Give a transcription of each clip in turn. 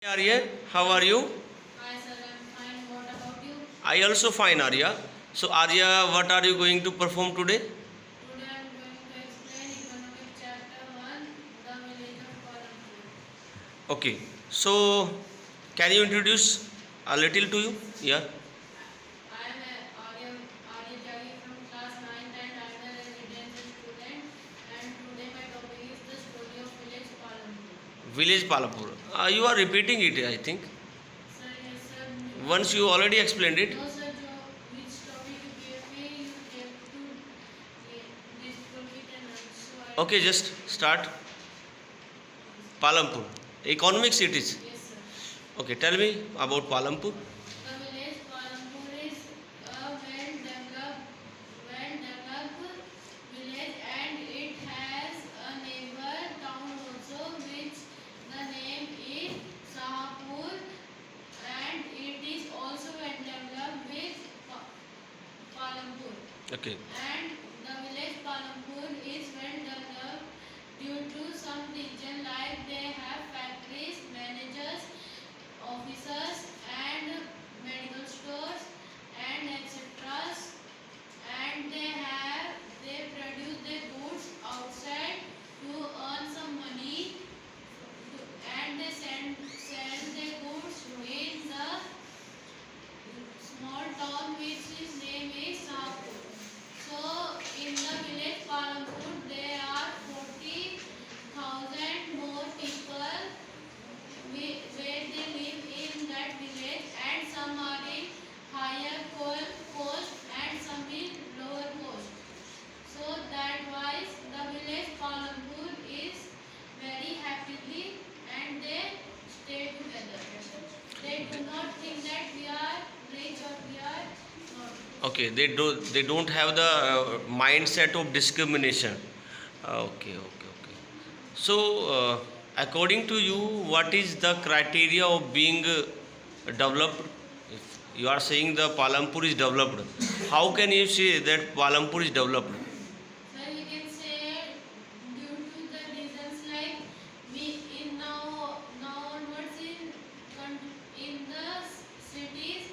Arya, how are you? Hi sir, I'm fine. What about you? I also fine, Arya. So, Arya, what are you going to perform today? Today I'm going to explain Economic Chapter 1, The Village of Palampur. Okay. So, can you introduce a little to you? Yeah. I am Arya Jagi from class 9th and I am a residential student, and today my topic is the story of village Palampur. Village Palapur. You are repeating it, I think. Sir, yes sir. Once you already explained it. No sir, which topic you gave me, you gave to this topic and so I... Okay, just start. Palampur. Economics it is. Yes sir. Okay, tell me about Palampur. The village Palampur is a well-developed village, and it has a neighbor town also, which the name is Sahapur, and it is also well developed with Palampur. Okay. And the village Palampur is well developed due to some region, like they have factories, managers, officers, and medical stores, and etc. And they produce their goods outside to earn some money, and they sell their goods in the small town which his name is Sahapur. So in the village Palampur there are 40,000 more people where they live in that village, and some are in higher post and some in lower post. So that wise the village Palampur is very happily, and they stay together. They do not think that we are rich or we are not. Okay, they don't have the mindset of discrimination. Okay, okay, okay. So, according to you, what is the criteria of being developed? If you are saying the Palampur is developed, how can you say that Palampur is developed? So you can say due to the reasons like we in now onwards in the cities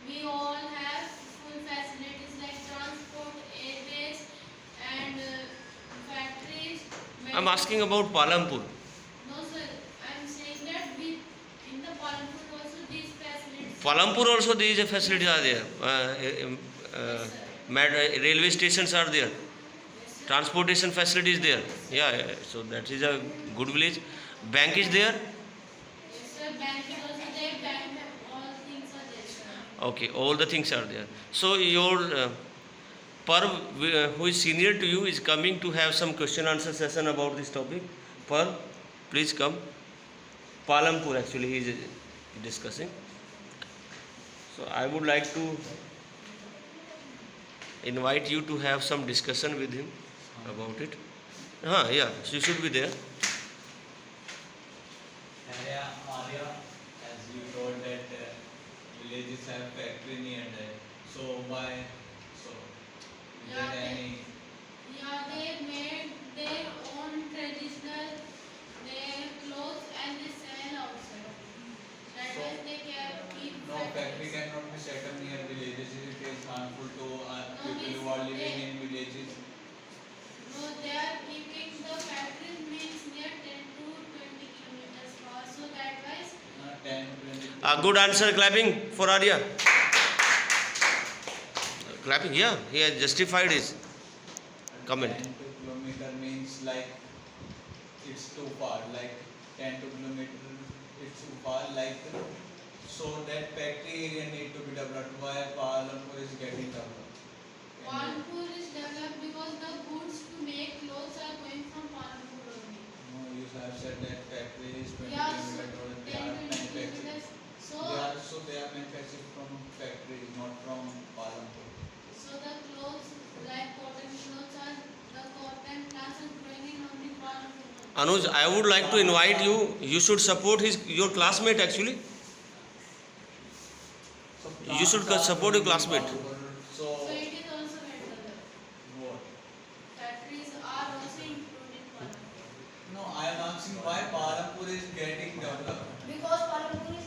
we all have full facilities like transport, airways, and factories. I'm asking about Palampur. No sir, I'm saying that we in the Palampur also these facilities. Palampur also these facilities are there. Yes, Railway stations are there. Yes, sir. Transportation facilities there. Yeah, yeah, so that is a good village. Bank is there. Yes sir, bank is also there. Bank, all things are there, sir. Okay, all the things are there. So your Parv, who is senior to you, is coming to have some question answer session about this topic. Parv, please come. Palampur actually he is discussing. So I would like to invite you to have some discussion with him about it. Yeah, so you should be there. Arya, as you told that villages have factory near there. So why? So is Yeah, there any? Yeah, they made their own traditional their clothes and they sell outside. That So, was they keep No factory factories. cannot be set up near villages. It is harmful to people means who are living they- in villages. No, they are keeping the factories means near 10 to 20 kilometers far. So that was 10, 20. Good answer, clapping for Arya. Clapping, yeah, he has justified his comment. 10 to kilometer means like it's too far. Like 10 to kilometer, it's too far. Like so that factory area need to be developed. Why Palampur is getting developed? Palampur is developed because the goods to make clothes are going from Palampur only. No, you have said that factory is 20 Yeah, kilometers. They 10 are to 20 manufactured. kilometers. They are manufactured from factories, not from Palampur. So the clothes like cotton clothes are the cotton plants are growing in only Palampur. Anuj, I would like to invite you. You should support your classmate actually. So You should plants are support your growing in classmate. Palampur. So it is also better. What? Factories are also included in Palampur. No, I am asking why Palampur is getting developed. Because Palampur is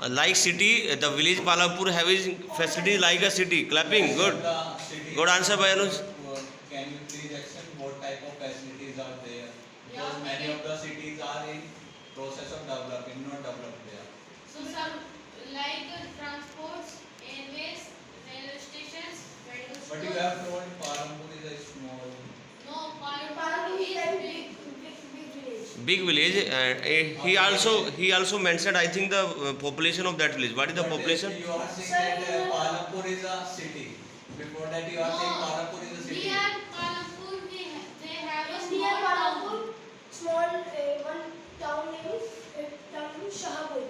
like city, the village Palampur having facility like a city. Clapping. Good. The city- Good answer by Anuj. Can you please explain what type of facilities are there? Yeah, Because many okay. of the cities are in process of developing, not developed there. So some like transports, airways, railway stations, medical But you stores. have told Palampur is a small. No, Palampur Palampur is is very big. big village. Big village, and he also mentioned, I think, the population of that village. What is the But population? You are saying Sir, that Palampur is a city. Before that you are saying Palampur is a city. Near Palampur, they have a In small near town. Palampur, small one town name is Shahapur.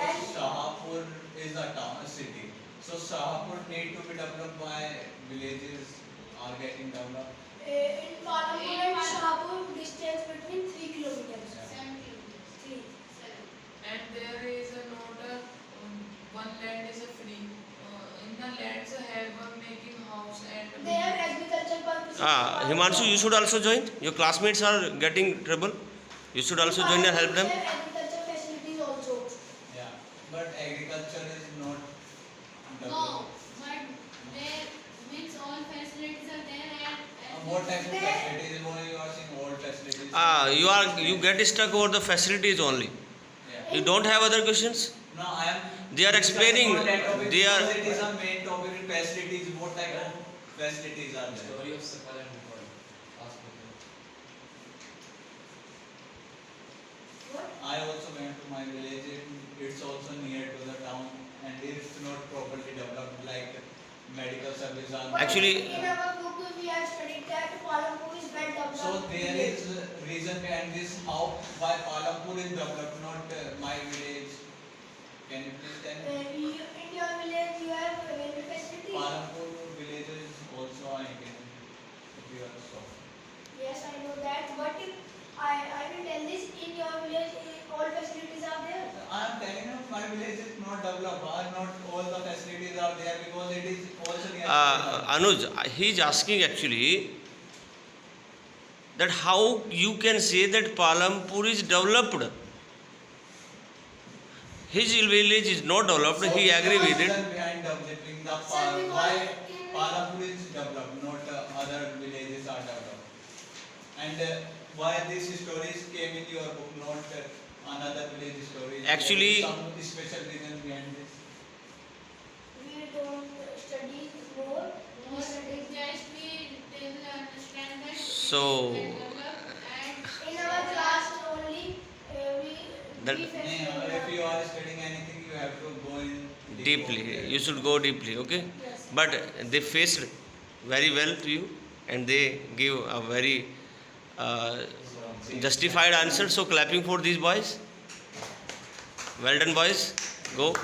And Shahapur is a town, a city. So Shahapur need to be developed by villages are getting developed. in Palampur and Shahapur, distance between 3 kilometers. 7 kilometers. 3. 7. And there is a note one land is a free. In the lands have one making house and They have agriculture purposes. Himanshu, you should also join. Your classmates are getting trouble. You should also join and help them. They have agriculture facilities also. Yeah. But agriculture is not No, developed. but there means all facilities are there and What type of They- facilities? Only you are saying all facilities. You get stuck over the facilities only. Yeah. You don't have other questions? No, I am. They are explaining, they are- Because it is a main topic. Facilities. What type of facilities are there? Story of Sakal and Nepal. Ask me. What? I also went to my village. It's also near to the town, and it's not properly developed like medical services are. But Actually- in our book we have studied that Palampur is well developed. So there is reason behind this how why Palampur is developed, not my village. Can you please tell me? In your village you have railway facilities. Palampur village is also I can if you are so. Yes, I know that. But I will tell this in your village all facilities are there. I am telling you my village is not developed. Not all the facilities are there because it is also near. Anuj, he is asking actually that how you can say that Palampur is developed. His village is not developed. He agree with it. Reason behind developing the Sir, because why in- Palampur is developed, not other villages are developed. And why these stories came in your book, not another village story. Actually- There is some special reason behind this. We don't study more. We study just they will understand that So, it is developed and in our class only. That- we If you are studying anything, you have to go in deeply. You should go deeply, okay? Yes. But they faced very well to you, and they give a very justified answer. So clapping for these boys. Well done, boys. Go.